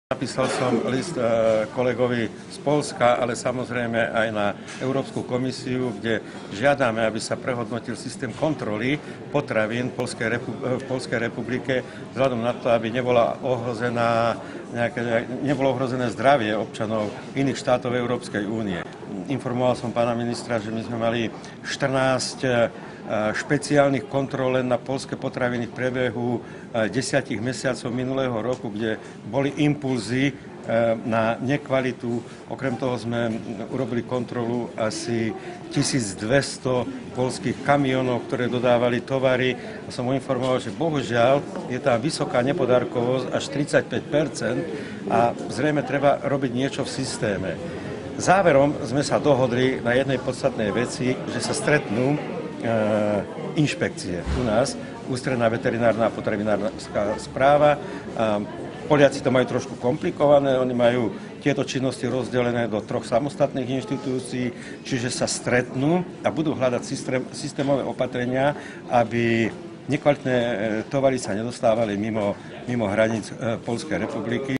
Napísal som list kolegovi z Poľska, ale samozrejme aj na Európsku komisiu, kde žiadame, aby sa prehodnotil systém kontroly potravín v Poľskej republike, vzhľadom na to, aby nebolo ohrozené zdravie občanov iných štátov Európskej únie. Informoval som pána ministra, že my sme mali 14 špeciálnych kontrol len na poľské potraviny v priebehu 10 mesiacov minulého roku, kde boli impulzy na nekvalitu. Okrem toho sme urobili kontrolu asi 1200 poľských kamionov, ktoré dodávali tovary. A som mu informoval, že bohužiaľ je tá vysoká nepodárkovosť až 35% a zrejme treba robiť niečo v systéme. Záverom sme sa dohodli na jednej podstatnej veci, že sa stretnú inšpekcie u nás, Ústredná veterinárna a potravinárska správa. Poliaci to majú trošku komplikované, oni majú tieto činnosti rozdelené do 3 samostatných inštitúcií, čiže sa stretnú a budú hľadať systémové opatrenia, aby nekvalitné tovary sa nedostávali mimo hraníc Poľskej republiky.